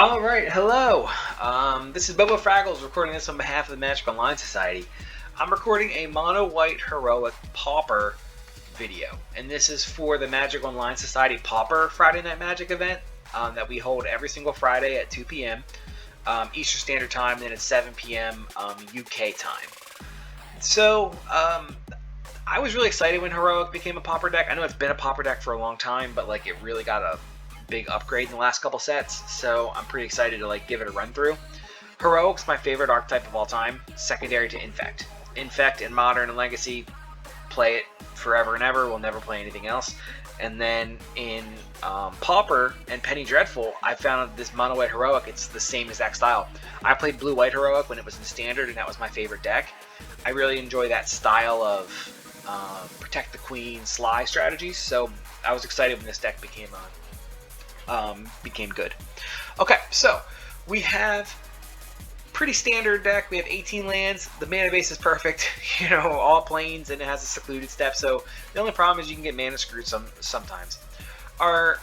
Alright, hello. This is BoBoFraggles recording this on behalf of the Magic Online Society. I'm recording a Mono White Heroic Pauper video, and this is for the Magic Online Society Pauper Friday Night Magic event that we hold every single Friday at 2 p.m. Eastern Standard Time, and then at 7 p.m. UK time. So, I was really excited when Heroic became a Pauper deck. I know it's been a Pauper deck for a long time, but like it really got a big upgrade in the last couple sets, so I'm pretty excited to like give it a run through. Heroic's my favorite archetype of all time, secondary to Infect. Infect in Modern and Legacy, play it forever and ever, we'll never play anything else. And then in Pauper and Penny Dreadful, I found this Mono White Heroic, it's the same exact style. I played Blue White Heroic when it was in Standard, and that was my favorite deck. I really enjoy that style of Protect the Queen, Sly strategies, so I was excited when this deck became good. Okay, so we have pretty standard deck. We have 18 lands. The mana base is perfect. You know, all planes, and it has a secluded step. So the only problem is you can get mana screwed sometimes. Our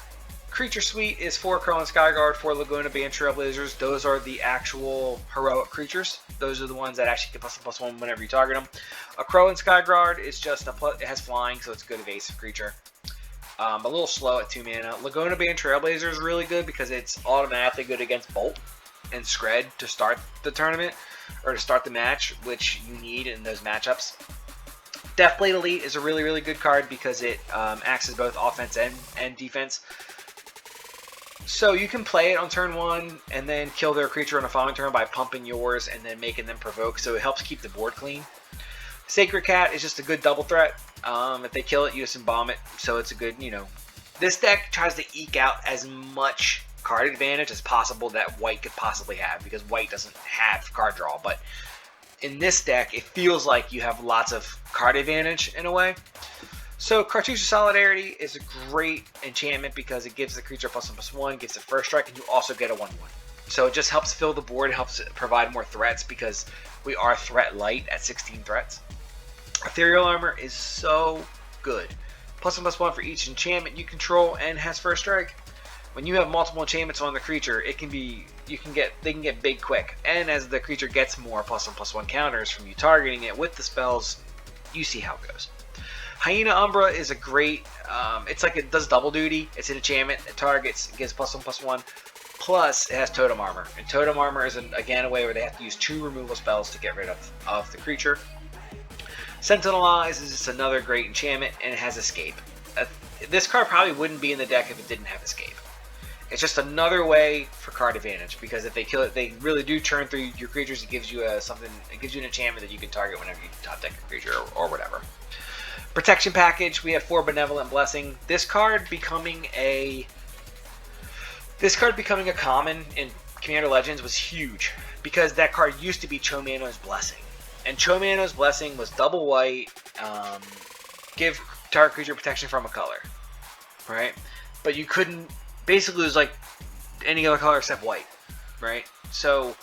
creature suite is 4 Crow and Skyguard, 4 Laguna Band Trailblazers. Those are the actual heroic creatures. Those are the ones that actually get +1/+1 whenever you target them. A Crow and Skyguard is just it has flying, so it's a good evasive creature. A little slow at 2 mana. Laguna Band Trailblazer is really good because it's automatically good against Bolt and Scred to start the tournament, or to start the match, which you need in those matchups. Deathblade Elite is a really, really good card because it acts as both offense and defense. So you can play it on turn 1 and then kill their creature on the following turn by pumping yours and then making them provoke, so it helps keep the board clean. Sacred Cat is just a good double threat. If they kill it, you just embalm it, so it's a good, you know. This deck tries to eke out as much card advantage as possible that White could possibly have, because White doesn't have card draw, but in this deck, it feels like you have lots of card advantage in a way. So Cartouche of Solidarity is a great enchantment because it gives the creature +1/+1, gives it first strike, and you also get a 1/1. So it just helps fill the board, helps provide more threats because we are threat light at 16 threats. Ethereal Armor is so good. +1/+1 for each enchantment you control and has first strike. When you have multiple enchantments on the creature, they can get big quick. And as the creature gets more +1/+1 counters from you targeting it with the spells, you see how it goes. Hyena Umbra is a great, it's like it does double duty. It's an enchantment, it targets, it gives +1/+1, plus it has Totem Armor. And Totem Armor is, again, a way where they have to use 2 removal spells to get rid of the creature. Sentinel Eyes is just another great enchantment, and it has Escape. This card probably wouldn't be in the deck if it didn't have Escape. It's just another way for card advantage, because if they kill it, they really do churn through your creatures. It gives you It gives you an enchantment that you can target whenever you top deck a creature or whatever. Protection package. We have 4 Benevolent Blessing. This card becoming a common in Commander Legends was huge, because that card used to be Chomano's Blessing. And Chomano's Blessing was double white, give target creature protection from a color, right? But you couldn't, basically it was like any other color except white, right? So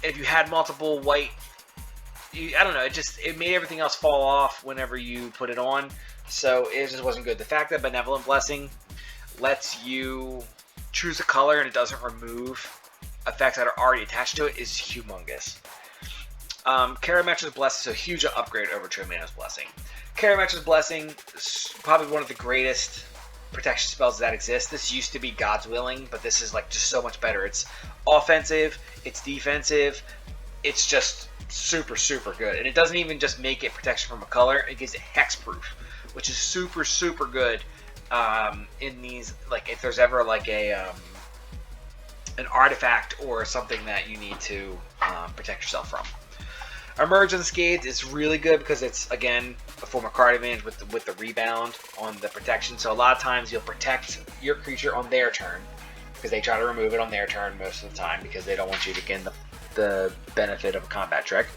if you had multiple white, I don't know, it made everything else fall off whenever you put it on, so it just wasn't good. The fact that Benevolent Blessing lets you choose a color and it doesn't remove effects that are already attached to it is humongous. Karametra's Blessing is a huge upgrade over Chomano's Blessing. Karametra's Blessing is probably one of the greatest protection spells that exist. This used to be God's Willing, but this is like just so much better. It's offensive, it's defensive, it's just super, super good. And it doesn't even just make it protection from a color, it gives it hexproof, which is super, super good in these, like if there's ever like an artifact or something that you need to protect yourself from. Emerge Unscathed is really good because it's, again, a form of card advantage with the rebound on the protection. So a lot of times you'll protect your creature on their turn, because they try to remove it on their turn most of the time because they don't want you to gain the benefit of a combat trick.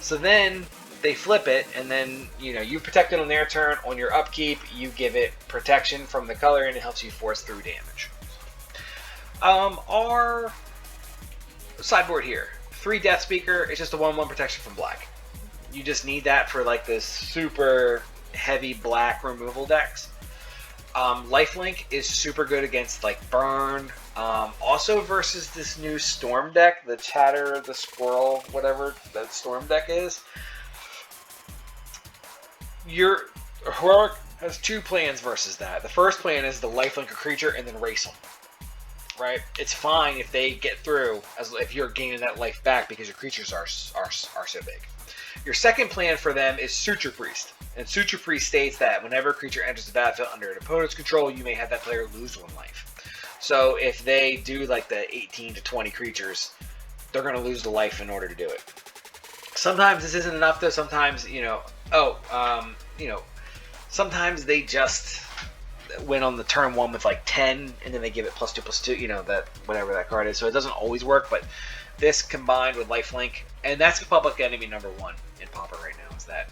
So then they flip it, and then you protect it on their turn. On your upkeep, you give it protection from the color, and it helps you force through damage. Our sideboard here. 3 Death Speaker is just a 1/1 protection from black. You just need that for like this super heavy black removal decks. Lifelink is super good against like burn, Also versus this new Storm deck, the Chatter, the Squirrel, whatever that Storm deck is. Your Heroic has two plans versus that. The first plan is to lifelink a creature and then race them. Right? It's fine if they get through, as if you're gaining that life back because your creatures are so big. Your second plan for them is Suture Priest. And Suture Priest states that whenever a creature enters the battlefield under an opponent's control, you may have that player lose 1 life. So if they do like the 18 to 20 creatures, they're going to lose the life in order to do it. Sometimes this isn't enough though. Sometimes, sometimes they just went on the turn 1 with like 10 and then they give it +2/+2, that whatever that card is. So it doesn't always work, but this combined with lifelink, and that's public enemy number 1 in Pauper right now, is that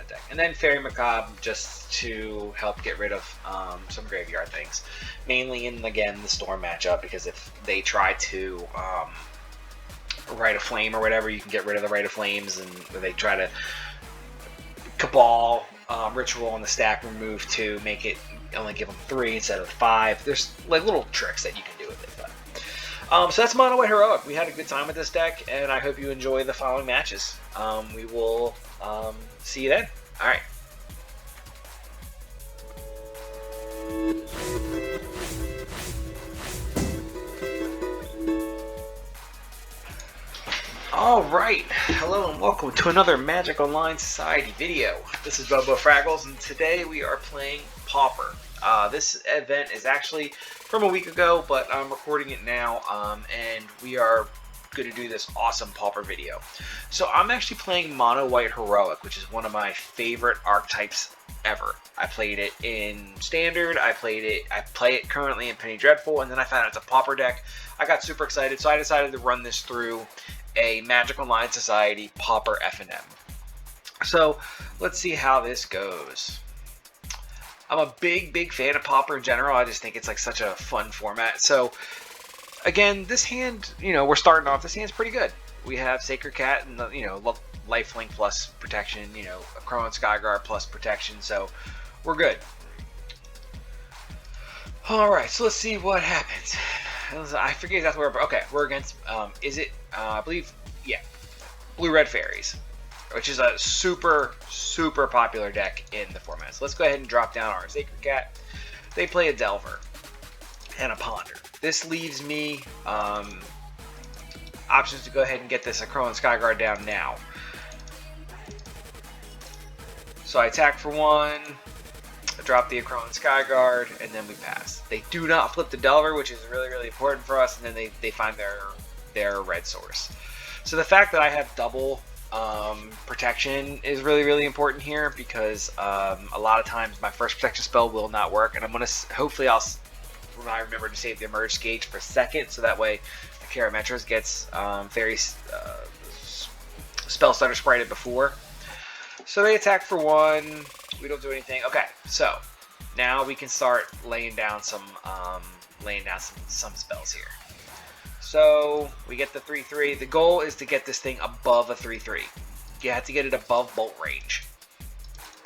deck. And then Fairy Macabre just to help get rid of some graveyard things, mainly in, again, the Storm matchup, because if they try to Rite of Flame or whatever, you can get rid of the Rite of Flames, and they try to Cabal Ritual on the stack, remove 2, make it only give them 3 instead of 5. There's like little tricks that you can do with it. But so that's Mono White Heroic. We had a good time with this deck, and I hope you enjoy the following matches. We will see you then. All right. Alright, hello and welcome to another Magic Online Society video. This is BoBoFraggles, and today we are playing Pauper. This event is actually from a week ago, but I'm recording it now, and we are going to do this awesome Pauper video. So I'm actually playing Mono White Heroic, which is one of my favorite archetypes ever. I played it in Standard, I play it currently in Penny Dreadful, and then I found out it's a Pauper deck. I got super excited, so I decided to run this through a Magic Online Society Pauper F&M. So let's see how this goes. I'm a big fan of Pauper in general. I just think it's like such a fun format. So again, this hand, we're starting off. This hand's pretty good. We have Sacred Cat and lifelink plus protection. A Crowan Skyguard plus protection. So we're good. All right, so let's see what happens. I forget exactly where. Okay, we're against. I believe, yeah, Blue-Red Fairies, which is a super popular deck in the format. So let's go ahead and drop down our Sacred Cat. They play a Delver and a Ponder. This leaves me options to go ahead and get this Crowan Skyguard down now. So I attack for 1. Drop the Crowan Skyguard, and then we pass. They do not flip the Delver, which is really important for us, and then they find their red source. So the fact that I have double protection is really important here, because a lot of times my first protection spell will not work, and I'm gonna hopefully I remember to save the Emerge Gauge for second, so that way the Kara Metros gets Fairy Spell Starter sprited before. So they attack for 1. We don't do anything. Okay, so now we can start laying down some spells here. So we get the 3/3. The goal is to get this thing above a 3/3. You have to get it above bolt range.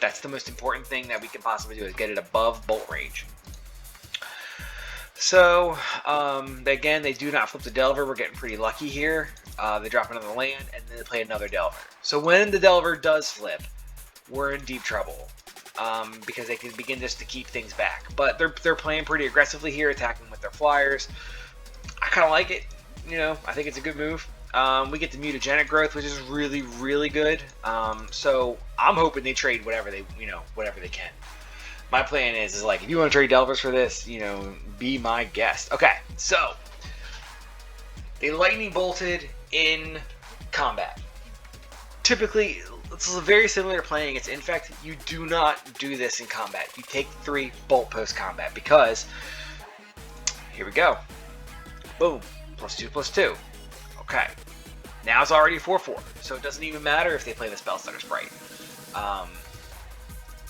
That's the most important thing that we can possibly do, is get it above bolt range. So again, they do not flip the Delver. We're getting pretty lucky here. They drop another land, and then they play another Delver. So when the Delver does flip, we're in deep trouble, because they can begin just to keep things back. But they're playing pretty aggressively here, attacking with their flyers. I kind of like it. I think it's a good move. We get the Mutagenic Growth, which is really good. So I'm hoping they trade whatever they can. My plan is like, if you want to trade Delvers for this, be my guest. Okay, so they lightning bolted in combat. Typically, this is very similar to playing its Infect. You do not do this in combat. You take 3 bolt post combat, because here we go. Boom, +2/+2. Okay, now it's already 4/4, so it doesn't even matter if they play the Spellstarter Sprite.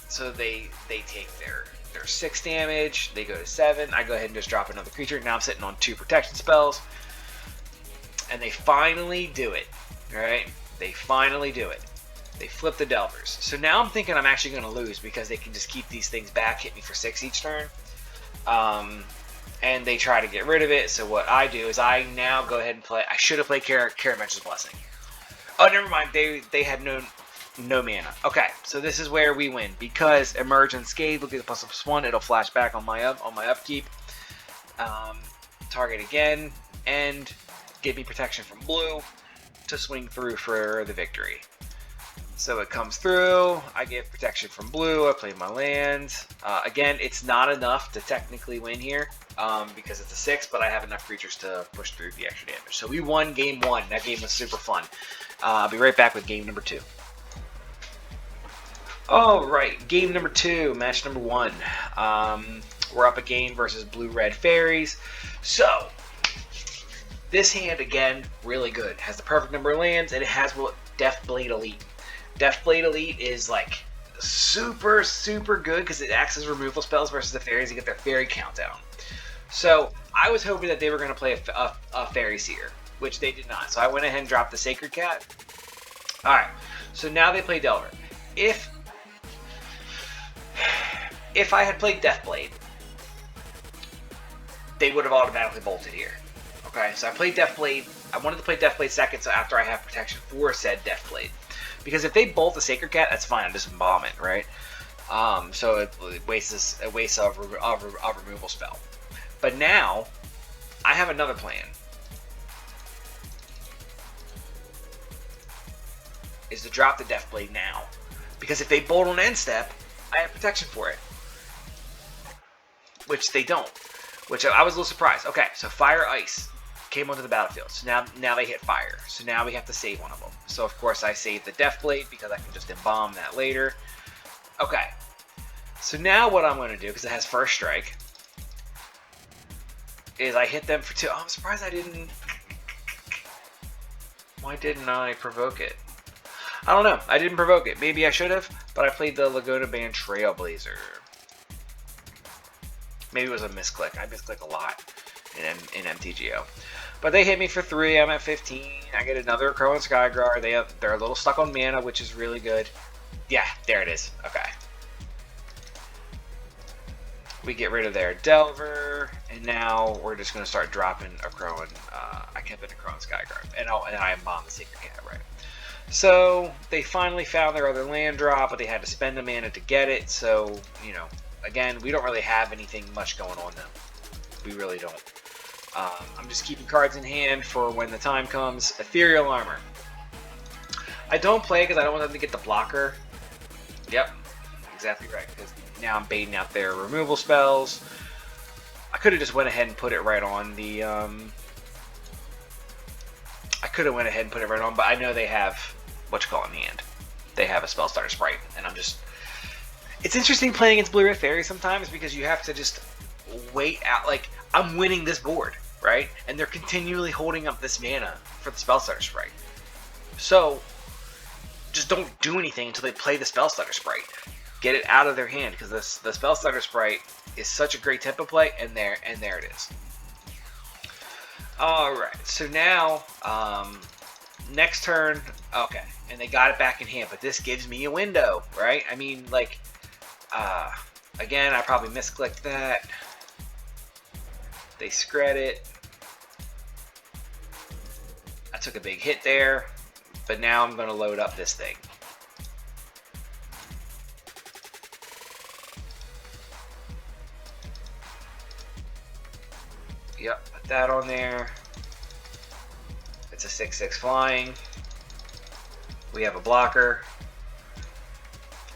So they take their 6 damage. They go to 7. I go ahead and just drop another creature. Now I'm sitting on 2 protection spells, and they finally do it. All right, they finally do it. They flip the Delvers. So now I'm thinking I'm actually going to lose, because they can just keep these things back, hit me for 6 each turn. and they try to get rid of it. So what I do is I now go ahead and play. I should have played Karametra's Blessing. Oh, never mind. They had no mana. Okay, so this is where we win because Emerge Unscathed will get the +1. It'll flash back on my upkeep. Target again and give me protection from blue to swing through for the victory. So it comes through, I get protection from blue, I play my lands. Again, it's not enough to technically win here because it's a 6, but I have enough creatures to push through the extra damage. So we won game 1. That game was super fun. I'll be right back with game number 2. Alright, game number 2, match number 1. We're up again versus Blue-Red Fairies. So, this hand, again, really good. Has the perfect number of lands, and it has Deathblade Elite. Deathblade Elite is, like, super, super good because it acts as removal spells versus the fairies to get their fairy countdown. So, I was hoping that they were going to play a Fairy Seer, which they did not. So, I went ahead and dropped the Sacred Cat. Alright, so now they play Delver. If I had played Deathblade, they would have automatically bolted here. Okay, so I played Deathblade. I wanted to play Deathblade second, so after I have protection for said Deathblade. Because if they bolt the Sacred Cat, that's fine. I'm just bomb it, right? So it wastes a removal spell. But now, I have another plan. Is to drop the Deathblade now. Because if they bolt on end step, I have protection for it. Which they don't. Which I was a little surprised. Okay, so Fire Ice came onto the battlefield. So now they hit Fire. So now we have to save one of them. So of course I saved the Deathblade because I can just embalm that later. Okay. So now what I'm going to do, because it has First Strike, is I hit them for 2. Oh, I'm surprised I didn't... Why didn't I provoke it? I don't know. I didn't provoke it. Maybe I should have, but I played the Laguna Band Trailblazer. Maybe it was a misclick. I misclick a lot in MTGO. But they hit me for 3. I'm at 15. I get another Crow and Skygar. They're a little stuck on mana, which is really good. Yeah, there it is. Okay. We get rid of their Delver, and now we're just going to start dropping a Crow and I kept it a Crow and Skygar, and I embalmed the Sacred Cat, right? So they finally found their other land drop, but they had to spend a mana to get it. So again, we don't really have anything much going on now. We really don't. I'm just keeping cards in hand for when the time comes. Ethereal Armor. I don't play because I don't want them to get the blocker. Yep, exactly right. Because now I'm baiting out their removal spells. I could have just went ahead and put it right on the... I could have went ahead and put it right on, but I know they have in the hand. They have a Spell Starter Sprite, and I'm just... It's interesting playing against Blue-Red Fairies sometimes because you have to just wait out. Like, I'm winning this board, right? And they're continually holding up this mana for the Spell Starter Sprite. So, just don't do anything until they play the Spell Starter Sprite. Get it out of their hand because the Spell Starter Sprite is such a great tempo play, and there it is. Alright, so now, next turn, okay, and they got it back in hand, but this gives me a window, right? I mean, like, again, I probably misclicked that. They scred it. I took a big hit there, but now I'm going to load up this thing. Yep, put that on there. It's a 6/6 flying. We have a blocker.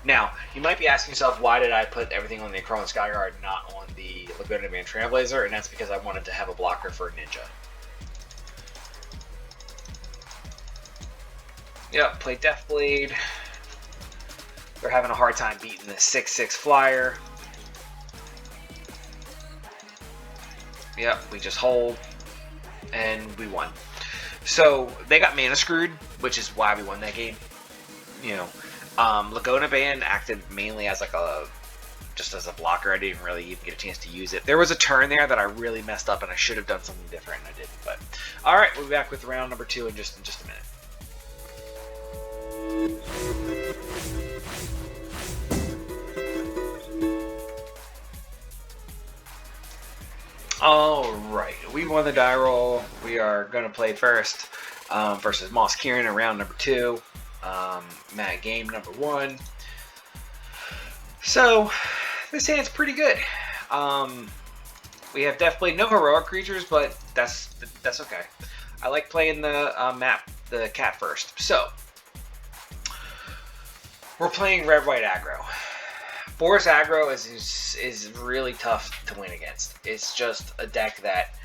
Now, you might be asking yourself, why did I put everything on the Crow and Skyguard, not on the Laguna Band Trailblazer? And that's because I wanted to have a blocker for Ninja. Yep, play Deathblade. They're having a hard time beating the 6/6 flyer. Yep, we just hold, and we won. So, they got mana screwed, which is why we won that game. Laguna Band acted mainly as just as a blocker. I didn't really even get a chance to use it. There was a turn there that I really messed up, and I should have done something different, and I didn't. But, alright, we'll be back with round number 2 in just a minute. Alright, we won the die roll. We are going to play first versus Moss Kieran in round number 2. Matt game number 1. So, this hand's pretty good. We have definitely no heroic creatures, but that's okay. I like playing the cat first. So, we're playing red-white aggro. Boros aggro is really tough to win against. It's just a deck that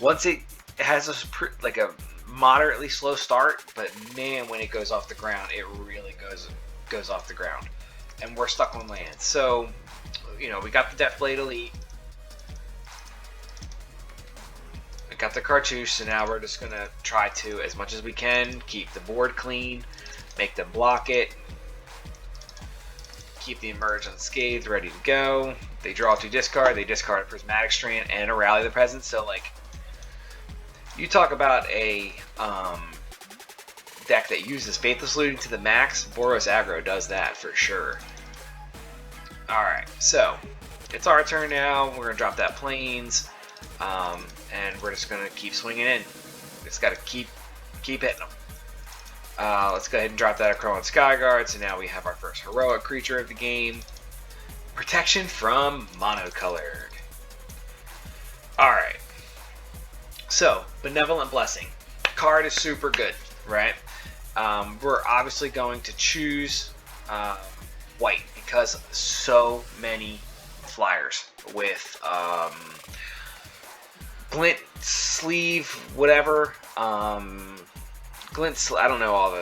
once it has a moderately slow start, but man, when it goes off the ground, it really goes off the ground, and we're stuck on land. So, you know, we got the Deathblade Elite, we got the Cartouche, so now we're just gonna try to, as much as we can, keep the board clean, make them block it. Keep the Emerge unscathed, ready to go. They draw 2 discard. They discard a Prismatic Strand and a Rally the Presence. So, like, you talk about a deck that uses Faithless Looting to the max. Boros aggro does that for sure. Alright, so it's our turn now. We're going to drop that Plains. And we're just going to keep swinging in. Just got to keep hitting them. Let's go ahead and drop that Akroan Skyguard. So now we have our first heroic creature of the game. Protection from Monocolored. Alright. So, Benevolent Blessing. Card is super good, right? We're obviously going to choose white because so many flyers with Glint, Sleeve, whatever. I don't know all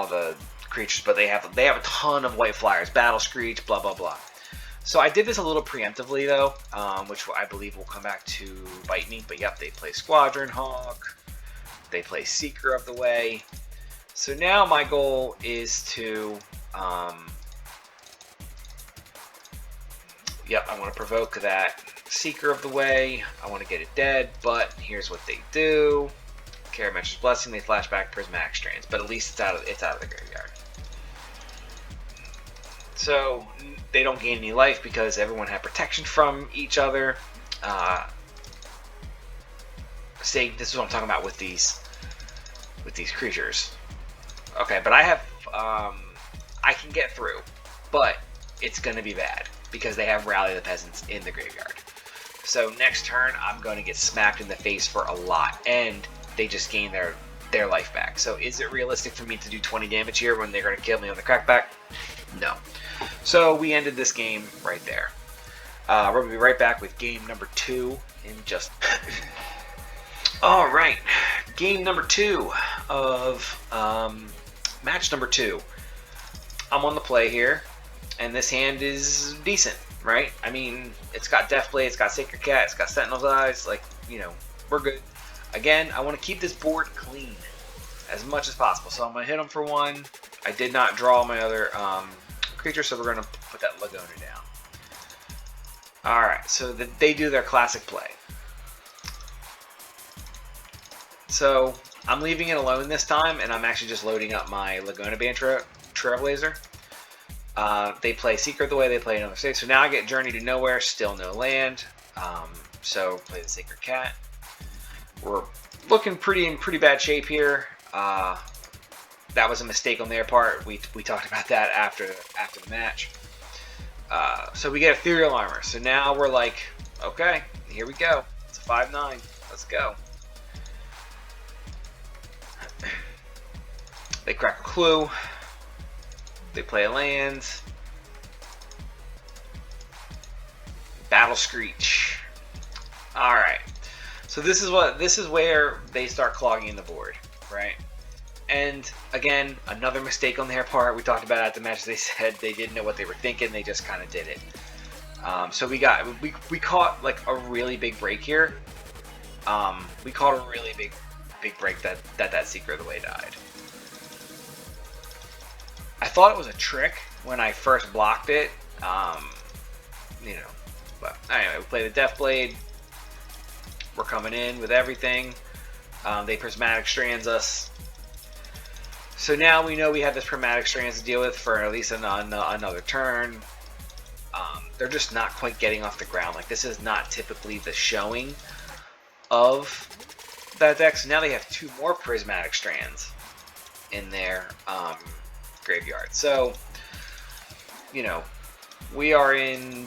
the creatures, but they have a ton of white flyers. Battle Screech, blah blah blah. So I did this a little preemptively though, which I believe will come back to bite me. But yep, they play Squadron Hawk, they play Seeker of the Way. So now my goal is to, yep, I want to provoke that Seeker of the Way. I want to get it dead, but here's what they do. Karametra's Blessing, they flash back Prismatic Strands, but at least it's out of the graveyard. So they don't gain any life because everyone had protection from each other. See, this is what I'm talking about with these creatures. Okay, but I have I can get through, but it's gonna be bad because they have Rally the Peasants in the graveyard. So next turn I'm going to get smacked in the face for a lot, and they just gain their life back. So is it realistic for me to do 20 damage here when they're going to kill me on the crackback? No. So we ended this game right there. We're going to be right back with game number 2 in just... Alright, game number 2 of match number 2. I'm on the play here, and this hand is decent, right? I mean, it's got Deathblade, it's got Sacred Cat, it's got Sentinel's Eyes, like, you know, we're good. Again, I want to keep this board clean as much as possible. So I'm going to hit them for 1. I did not draw my other creature, so we're going to put that Laguna down. Alright, so they do their classic play. So I'm leaving it alone this time, and I'm actually just loading up my Laguna Band Trailblazer. They play Seeker of the Way, they play another state. So now I get Journey to Nowhere, still no land. So play the Sacred Cat. We're looking in pretty bad shape here. That was a mistake on their part. We talked about that after the match. So we get Ethereal Armor. So now we're like, okay, here we go. It's a 5/9. Let's go. They crack a Clue. They play a land. Battle Screech. All right. So this is where they start clogging the board, right? And again, another mistake on their part. We talked about it at the match. They said they didn't know what they were thinking. They just kind of did it. So we caught like a really big break here. We caught a really big break that Seeker of the Way died. I thought it was a trick when I first blocked it. You know, but anyway, we play the Deathblade. We're coming in with everything. They Prismatic Strands us. So now we know we have this Prismatic Strands to deal with for at least another turn. they're just not quite getting off the ground. Like, this is not typically the showing of that deck. So now they have 2 more Prismatic Strands in their graveyard. So, you know, we are in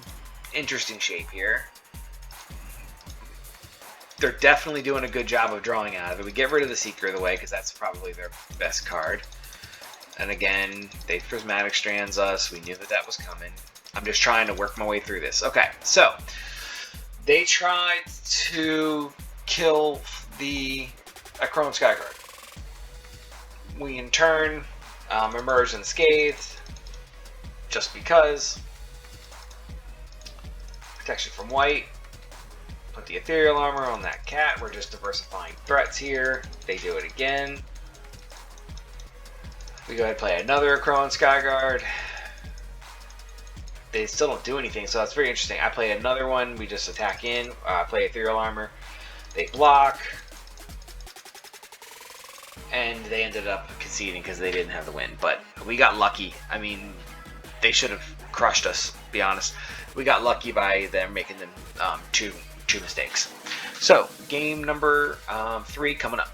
interesting shape here. They're definitely doing a good job of drawing out of it. We get rid of the Seeker of the Way because that's probably their best card. And again, they Prismatic Strands us. We knew that that was coming. I'm just trying to work my way through this. Okay, so they tried to kill the Chrome Skyguard. We in turn emerged unscathed, just because. Protection from white. Put the Ethereal Armor on that cat. We're just diversifying threats here. They do it again. We go ahead and play another Chrome Skyguard. They still don't do anything, so that's very interesting. I play another one. We just attack in. Play Ethereal Armor. They block. And they ended up conceding because they didn't have the win. But we got lucky. I mean, they should have crushed us, to be honest. We got lucky by them making them two mistakes. So, game number 3 coming up.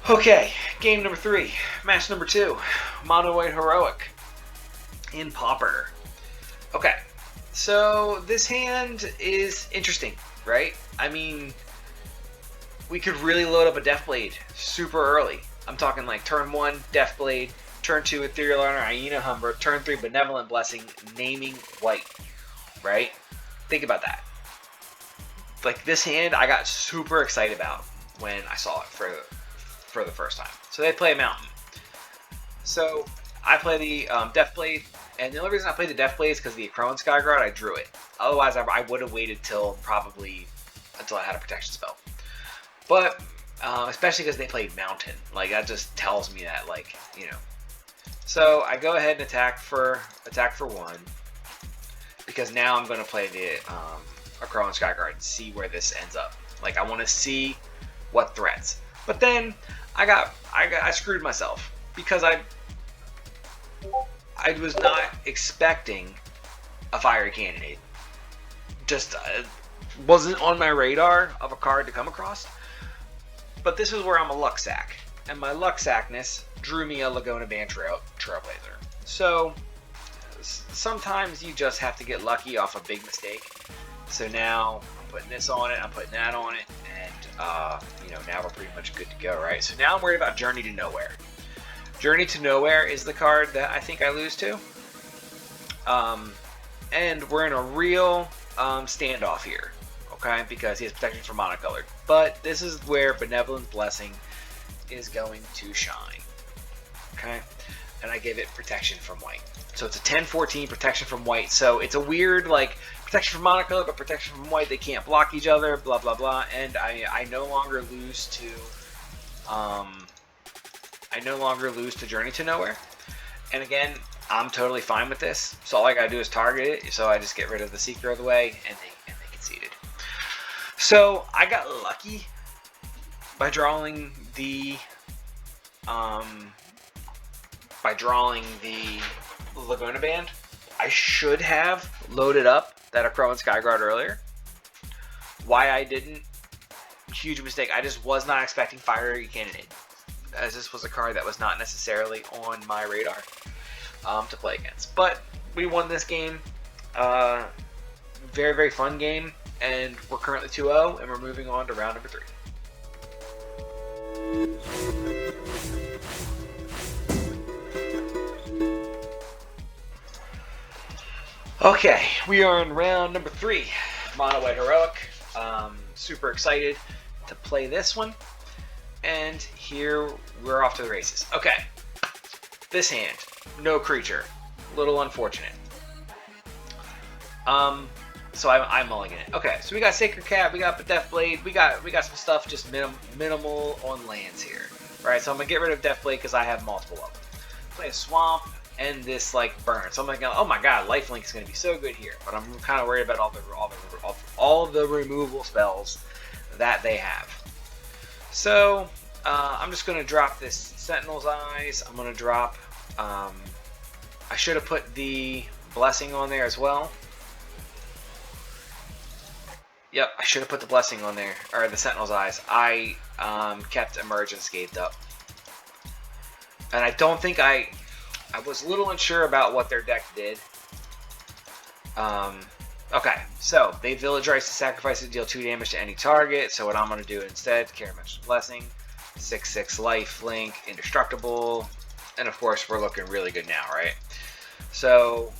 Okay, game number 3. Match number 2. Mono White Heroic in Pauper. Okay, so this hand is interesting, right? I mean, we could really load up a Deathblade super early. I'm talking like turn 1, Deathblade, turn 2, Ethereal Armor, Hyena Humber, turn 3, Benevolent Blessing, naming white, right? Think about that. Like, this hand I got super excited about when I saw it for the first time. So they play a Mountain. So I play the Deathblade, and the only reason I played the Deathblade is because the Crone Skyguard, I drew it. Otherwise, I would have waited until I had a protection spell. But especially because they played Mountain, like that just tells me that, like, you know. So I go ahead and attack for 1 because now I'm going to play the Crone Skyguard and see where this ends up. Like, I want to see what threats. But then I screwed myself because I was not expecting a Fiery Cannonade. Just wasn't on my radar of a card to come across. But this is where I'm a luck sack, and my luck sackness drew me a Laguna Band Trailblazer. So sometimes you just have to get lucky off a big mistake. So now I'm putting this on it, I'm putting that on it, and you know, now we're pretty much good to go, right? So now I'm worried about Journey to Nowhere. Journey to Nowhere is the card that I think I lose to. And we're in a real standoff here, okay? Because he has protection from monocolored. But this is where Benevolent Blessing is going to shine, okay? And I give it protection from white. So it's a 10-14 protection from white. So it's a weird, like, protection from monocolored, but protection from white. They can't block each other, blah, blah, blah. And I no longer lose to... I no longer lose to Journey to Nowhere. And again, I'm totally fine with this. So all I gotta do is target it. So I just get rid of the Seeker of the Way, and they conceded. So I got lucky by drawing the Laguna Band. I should have loaded up that Acro and Skyguard earlier. Why I didn't, huge mistake. I just was not expecting Fiery Cannonade, as this was a card that was not necessarily on my radar to play against. But we won this game. Very, very fun game. And we're currently 2-0, and we're moving on to round number 3. Okay, we are in round number 3. Mono White Heroic. Super excited to play this one. And here we're off to the races. Okay, this hand, no creature, little unfortunate. So I'm mulling it. Okay, so we got Sacred Cat, we got Deathblade, we got some stuff just minimal on lands here, right? So I'm gonna get rid of Deathblade because I have multiple of them. Play a Swamp and this like burn. So I'm like, oh my god, Lifelink is gonna be so good here, but I'm kind of worried about all the removal spells that they have. So I'm just gonna drop this Sentinel's Eyes. I'm gonna drop. I should have put the Blessing on there as well. Yep, I should have put the Blessing on there, or the Sentinel's Eyes. I kept Emerge and Scathed up. And I don't think I was a little unsure about what their deck did. Okay, so they Village Rites to sacrifice to deal 2 damage to any target. So what I'm going to do instead, Karametra's Blessing, 6/6 life, link, indestructible, and of course we're looking really good now, right? So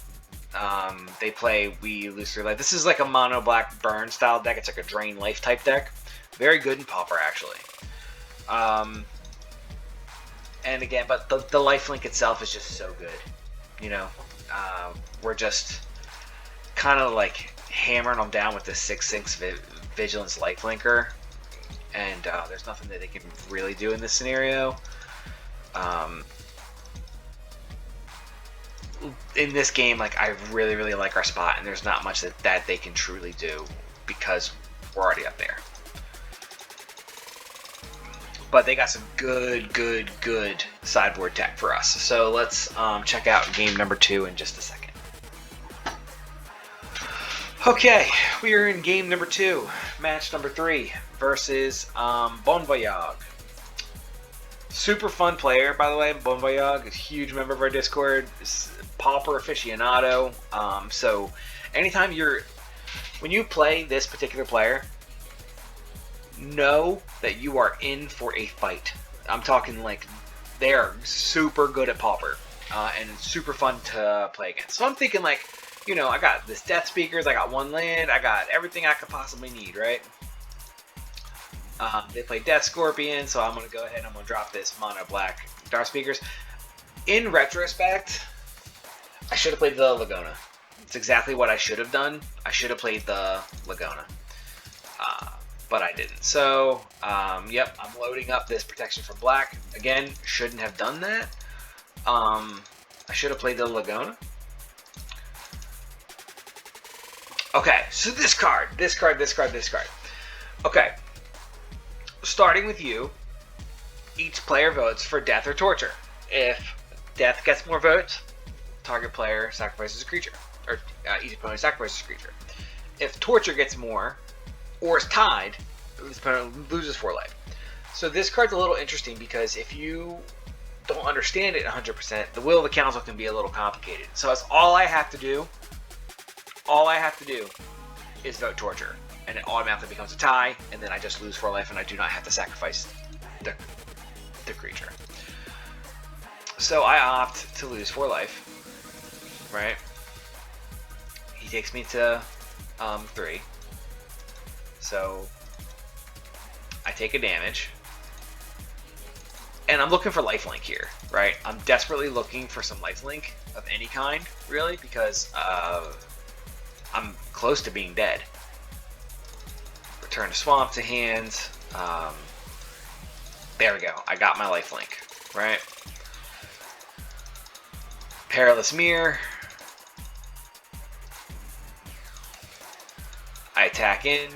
they play We Lose 3 life. This is like a mono black burn style deck. It's like a drain life type deck. Very good in Pauper actually. And again, but the life link itself is just so good. You know, we're just kind of like hammering them down with the 6/6 Vigilance lifelinker, and there's nothing that they can really do in this scenario. In this game, like, I really like our spot, and there's not much that they can truly do because we're already up there. But they got some good sideboard tech for us. So let's check out game number 2 in just a second. Okay, we are in game number 2, match number 3 versus Bon Voyage. Super fun player, by the way. Bon Voyage is a huge member of our Discord. Pauper aficionado. So anytime when you play this particular player, know that you are in for a fight. I'm talking like they are super good at Pauper, and it's super fun to play against. So I'm thinking like, you know, I got this Death Speakers, I got 1 land, I got everything I could possibly need, right? They play Death Scorpion, so I'm going to go ahead and I'm going to drop this mono black Dark Speakers. In retrospect, I should have played the Laguna. It's exactly what I should have done. I should have played the Laguna. But I didn't. So, yep, I'm loading up this protection for black. Again, shouldn't have done that. I should have played the Laguna. Okay, so this card. Okay, starting with you, each player votes for death or torture. If death gets more votes, target player sacrifices a creature. Or each opponent sacrifices a creature. If torture gets more, or is tied, this opponent loses 4 life. So this card's a little interesting because if you don't understand it 100%, the will of the council can be a little complicated. So that's all I have to do. All I have to do is vote torture, and it automatically becomes a tie, and then I just lose 4 life, and I do not have to sacrifice the creature. So I opt to lose 4 life, right? He takes me to 3. So I take a damage, and I'm looking for lifelink here, right? I'm desperately looking for some lifelink of any kind, really, because I'm close to being dead. Return to swamp to hand. There we go. I got my lifelink, right? Perilous Mirror. I attack in.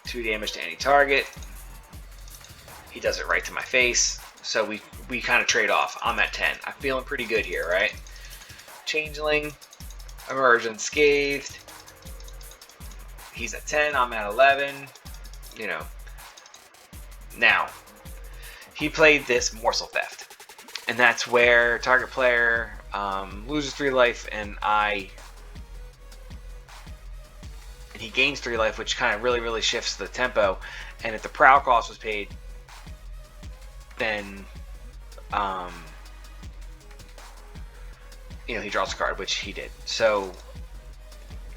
2 damage to any target. He does it right to my face. So we kind of trade off. I'm at 10. I'm feeling pretty good here, right? Changeling. Emerge unscathed. He's at 10. I'm at 11. You know. Now, he played this Morsel Theft. And that's where target player loses 3 life, and he gains 3 life, which kind of really shifts the tempo. And if the prowl cost was paid, then you know, he draws a card, which he did. So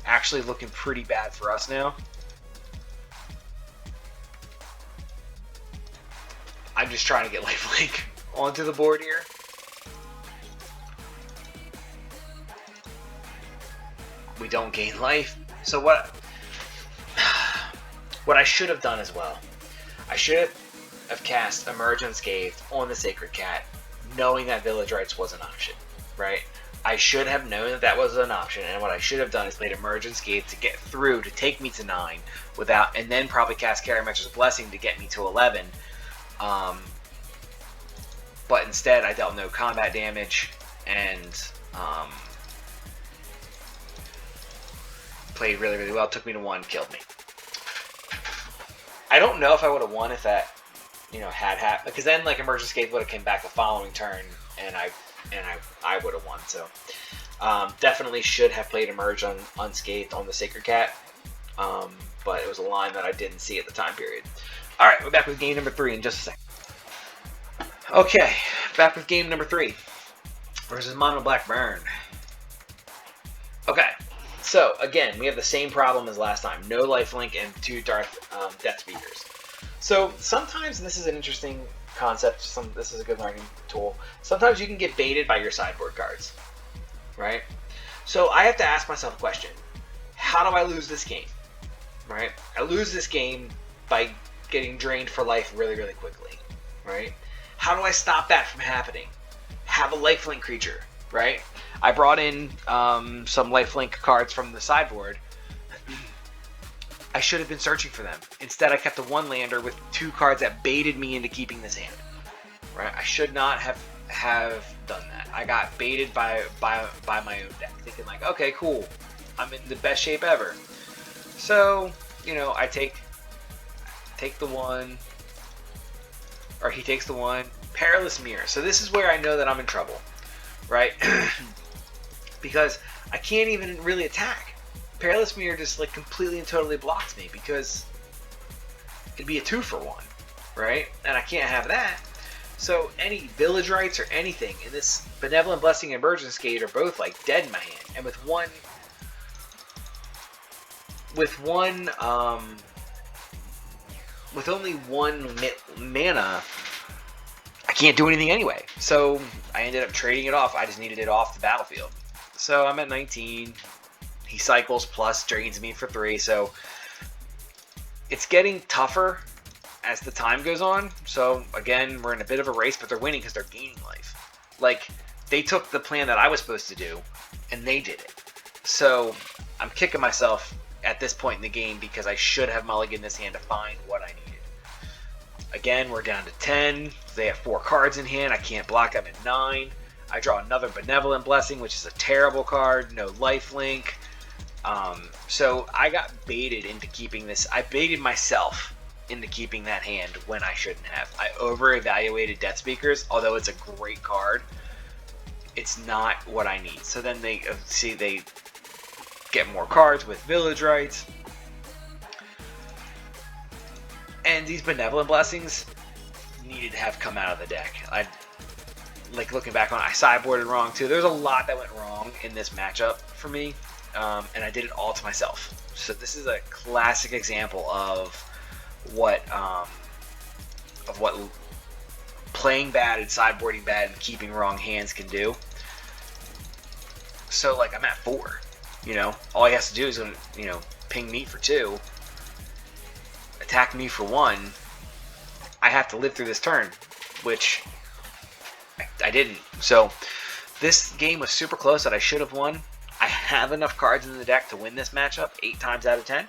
actually looking pretty bad for us now. I'm just trying to get lifelink onto the board here. We don't gain life. So what I should have done as well, I should have cast Emerge Unscathed on the Sacred Cat, knowing that Village Rites was an option, right? I should have known that was an option, and what I should have done is played Emerge Unscathed to get through, to take me to 9, and then probably cast Karametra's Blessing to get me to 11. But instead, I dealt no combat damage, and played really, really well. Took me to 1, killed me. I don't know if I would have won if that, had happened, because then like Emerge Escape would have came back the following turn, and I would have won. So definitely should have played Emerge unscathed on the Sacred Cat, but it was a line that I didn't see at the time period. All right, we're back with game number 3 in just a second. Okay, back with game number 3 versus Mono Black Burn. Okay, so again, we have the same problem as last time. No lifelink and 2 Death Speakers. So sometimes, and this is an interesting concept, this is a good learning tool, sometimes you can get baited by your sideboard cards, right? So I have to ask myself a question. How do I lose this game, right? I lose this game by getting drained for life really, really quickly, right? How do I stop that from happening? Have a lifelink creature, right? I brought in some lifelink cards from the sideboard. I should have been searching for them. Instead, I kept a 1-lander with 2 cards that baited me into keeping this hand. Right? I should not have done that. I got baited by my own deck, thinking like, okay, cool, I'm in the best shape ever. So, I take the 1, or he takes the 1. Perilous Mirror. So this is where I know that I'm in trouble, right? Because I can't even really attack. Perilous Mirror just like completely and totally blocks me, because it'd be a 2-for-1, right? And I can't have that. So any Village Rites or anything in this Benevolent Blessing and Emergence Gate are both like dead in my hand. And with only 1 mana, I can't do anything anyway. So I ended up trading it off. I just needed it off the battlefield. So I'm at 19. He cycles plus drains me for 3. So it's getting tougher as the time goes on. So again, we're in a bit of a race, but they're winning because they're gaining life. Like, they took the plan that I was supposed to do, and they did it. So I'm kicking myself at this point in the game, because I should have mulliganed this hand to find what I needed. Again, we're down to 10. They have 4 cards in hand. I can't block them at 9. I draw another Benevolent Blessing, which is a terrible card. No lifelink. So I got baited into keeping this. I baited myself into keeping that hand when I shouldn't have. I over-evaluated Death Speakers, although it's a great card. It's not what I need. So then they get more cards with Village Rites. And these Benevolent Blessings needed to have come out of the deck. Like, looking back on it, I sideboarded wrong too. There's a lot that went wrong in this matchup for me, and I did it all to myself. So this is a classic example of what playing bad and sideboarding bad and keeping wrong hands can do. So like, I'm at 4. All he has to do is ping me for 2, attack me for 1. I have to live through this turn, which I didn't. So this game was super close that I should have won. I have enough cards in the deck to win this matchup 8 times out of 10.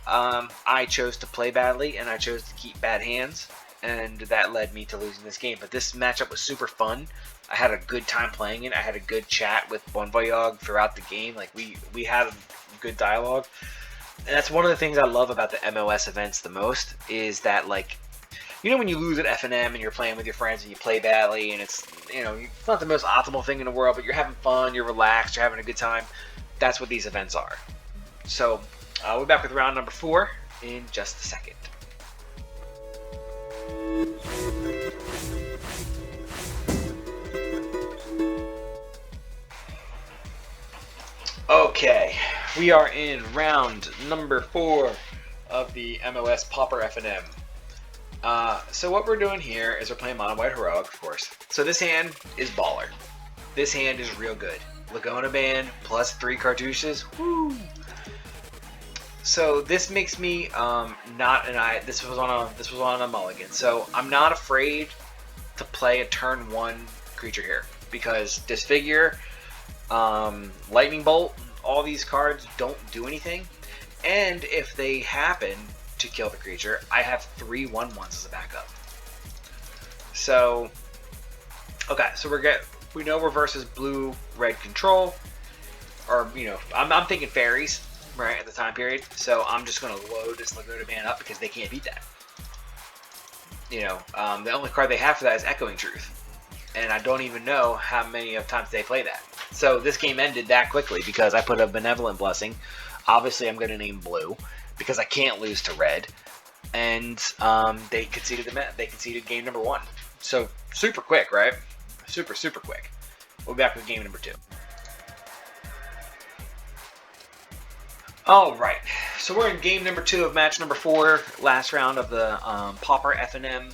I chose to play badly, and I chose to keep bad hands, and that led me to losing this game. But this matchup was super fun. I had a good time playing it. I had a good chat with Bon Voyage throughout the game. Like, we had a good dialogue. And that's one of the things I love about the MOS events the most, is that, like, when you lose at FNM and you're playing with your friends and you play badly, and it's, it's not the most optimal thing in the world, but you're having fun, you're relaxed, you're having a good time. That's what these events are. So, we're back with round number 4 in just a second. Okay, we are in round number 4 of the MOS Pauper FNM. So what we're doing here is we're playing Mono White Heroic, of course. So this hand is baller. This hand is real good. Laguna Band plus 3 cartouches. Woo! So this makes me this was on a mulligan. So I'm not afraid to play a turn 1 creature here, because Disfigure, Lightning Bolt, all these cards don't do anything, and if they happen to kill the creature, I have 3 1/1s as a backup. So, okay, so we know we're versus blue-red control, or I'm thinking fairies, right, at the time period. So I'm just going to load this Lagoda Man up because they can't beat that. You know, the only card they have for that is Echoing Truth. And I don't even know how many of times they play that. So this game ended that quickly because I put a Benevolent Blessing. Obviously, I'm going to name blue because I can't lose to red. And they conceded game number 1. So super quick, right? Super quick. We'll be back with game number 2. All right, so we're in game number 2 of match number 4, last round of the Pauper F&M.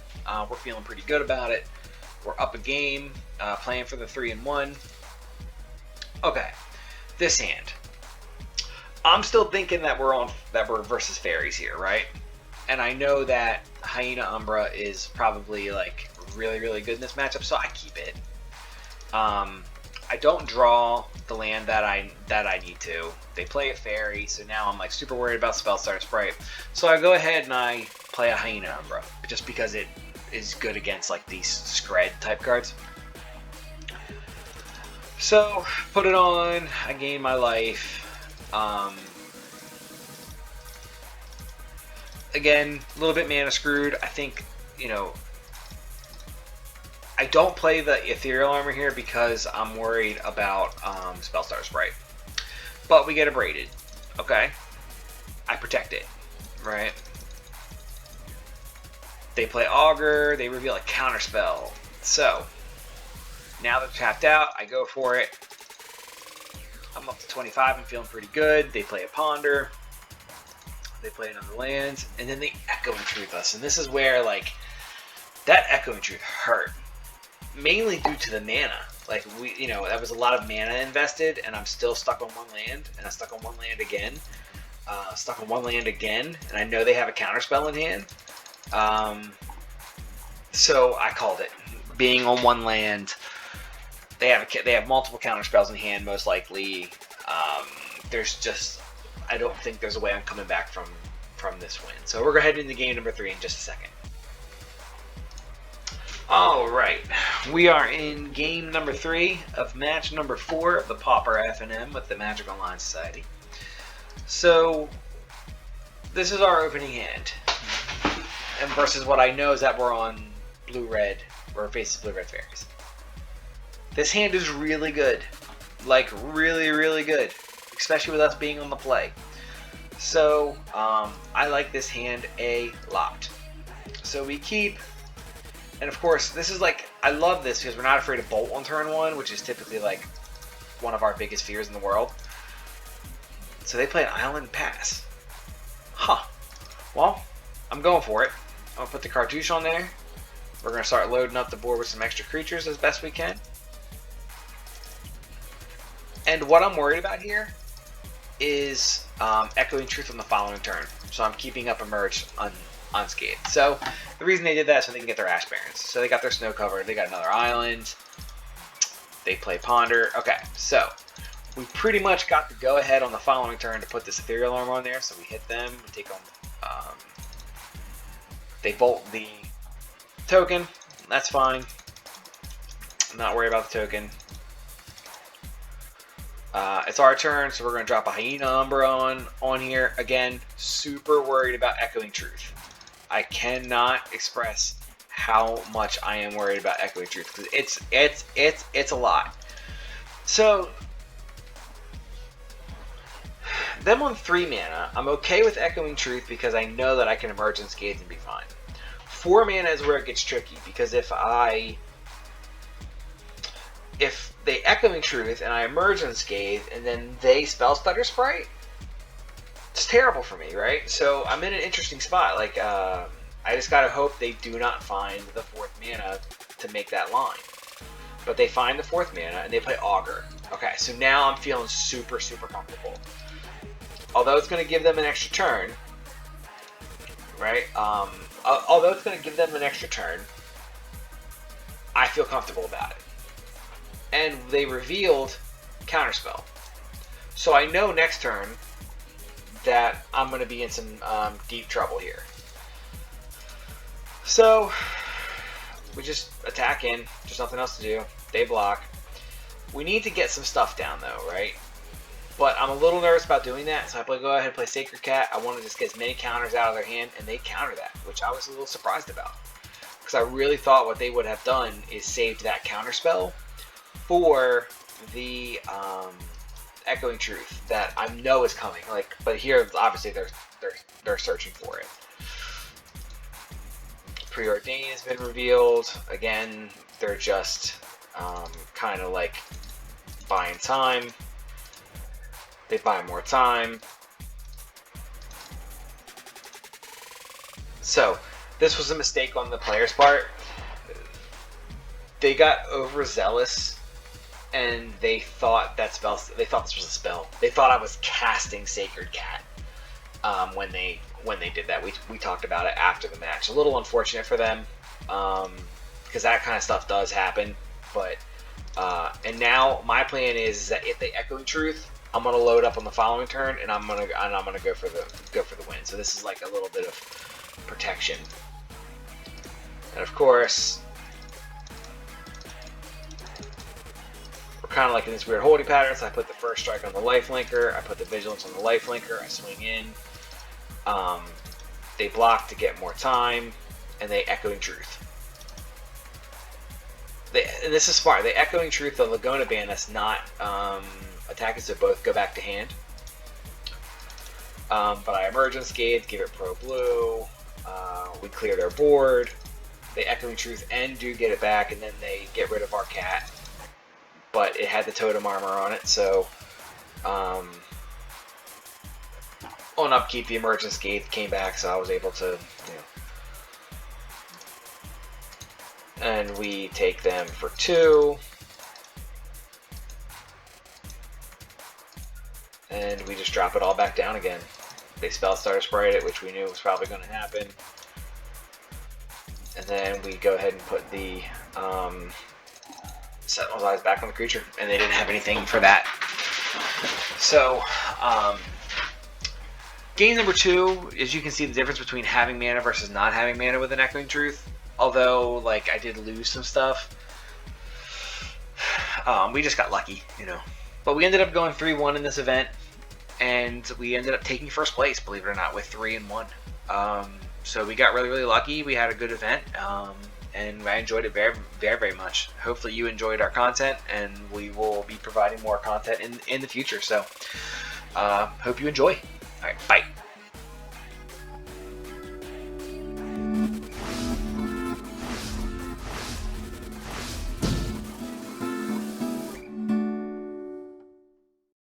We're feeling pretty good about it. We're up a game, playing for the 3-1. Okay, this hand. I'm still thinking that we're versus fairies here, right? And I know that Hyena Umbra is probably like really good in this matchup, so I keep it. I don't draw the land that I need to. They play a fairy, so now I'm like super worried about Spellstarter Sprite. So I go ahead and I play a Hyena Umbra, just because it is good against like these Scred type cards. So put it on, I gain my life. Again, a little bit mana screwed. I think, you know, I don't play the Ethereal Armor here because I'm worried about Spellstarter Sprite. But we get abraded. Okay. I protect it. Right? They play Augur. They reveal a counterspell. So, now they're tapped out. I go for it. I'm up to 25. I'm feeling pretty good. They play a Ponder. They play another land. And then they Echoing Truth us. And this is where, like, that Echoing Truth hurt. Mainly due to the mana. Like, you know, that was a lot of mana invested, and I'm still stuck on one land, and I'm stuck on one land again. And I know they have a counterspell in hand. So I called it. Being on one land, they have multiple counterspells in hand, most likely. I don't think there's a way I'm coming back from this win. So we're going to head into game number 3 in just a second. Alright, we are in game number 3 of match number 4 of the Pauper F&M with the Magic Online Society. So, this is our opening hand. And versus what I know is that we're on blue-red, or faces blue-red fairies. This hand is really good. Like, really good. Especially with us being on the play. So, I like this hand a lot. So we keep... And of course, this is like, I love this because we're not afraid of Bolt on turn 1, which is typically like one of our biggest fears in the world. So they play an Island Pass. Huh. Well, I'm going for it. I'm going to put the cartouche on there. We're going to start loading up the board with some extra creatures as best we can. And what I'm worried about here is Echoing Truth on the following turn. So I'm keeping up Emerge unscathed. So the reason they did that is so they can get their Ash Barrens. So they got their snow cover, they got another island, they play Ponder. Okay, so we pretty much got the go ahead on the following turn to put this Ethereal Armor on there. So we hit them, we take on, they bolt the token. That's fine. I'm not worried about the token. It's our turn, so we're going to drop a Hyena Umbra on here. Again, super worried about Echoing Truth. I cannot express how much I am worried about Echoing Truth because it's a lot. So them on 3 mana, I'm okay with Echoing Truth because I know that I can Emerge Unscathed and be fine. 4 mana is where it gets tricky because if they Echoing Truth and I Emerge Unscathed and then they Spellstutter Sprite, it's terrible for me, right? So I'm in an interesting spot. Like, I just gotta hope they do not find the 4th mana to make that line. But they find the 4th mana and they play Augur. Okay, so now I'm feeling super comfortable. Although it's gonna give them an extra turn, right? Although it's gonna give them an extra turn, I feel comfortable about it. And they revealed Counterspell. So I know next turn that I'm going to be in some deep trouble here. So we just attack in. There's nothing else to do. They block. We need to get some stuff down though, right? But I'm a little nervous about doing that, so I go ahead and play Sacred Cat. I want to just get as many counters out of their hand, and they counter that, which I was a little surprised about. Because I really thought what they would have done is saved that counter spell for the Echoing Truth that I know is coming. But here, obviously, they're searching for it. Preordain has been revealed. Again, they're just kind of like buying time. They buy more time. So this was a mistake on the player's part. They got overzealous, and they thought this was a spell. They thought I was casting Sacred Cat when they did that. We talked about it after the match. A little unfortunate for them, because that kind of stuff does happen. But and now my plan is that if they Echoing Truth, I'm gonna load up on the following turn, and I'm gonna go for the win. So this is like a little bit of protection. And of course, we're kind of like in this weird holding pattern. So I put the first strike on the lifelinker, I put the vigilance on the lifelinker, I swing in. They block to get more time, and they Echoing Truth. And this is smart. They Echoing Truth the Laguna band that's not attacking, so both go back to hand. But I emerge unscathed, give it pro blue. We clear their board. They Echoing Truth and do get it back, and then they get rid of our cat. But it had the totem armor on it, so on upkeep, the emerge unscathed came back, so I was able to, and we take them for 2. And we just drop it all back down again. They spell Starter Sprite it, which we knew was probably going to happen. And then we go ahead and put the Sentinel's Eyes back on the creature, and they didn't have anything for that. So, game number 2, as you can see the difference between having mana versus not having mana with an Echoing Truth. Although, like, I did lose some stuff. We just got lucky, But we ended up going 3-1 in this event, and we ended up taking first place, believe it or not, with 3-1. So we got really, really lucky. We had a good event, and I enjoyed it very, very, very much. Hopefully you enjoyed our content, and we will be providing more content in the future. So hope you enjoy. All right, bye.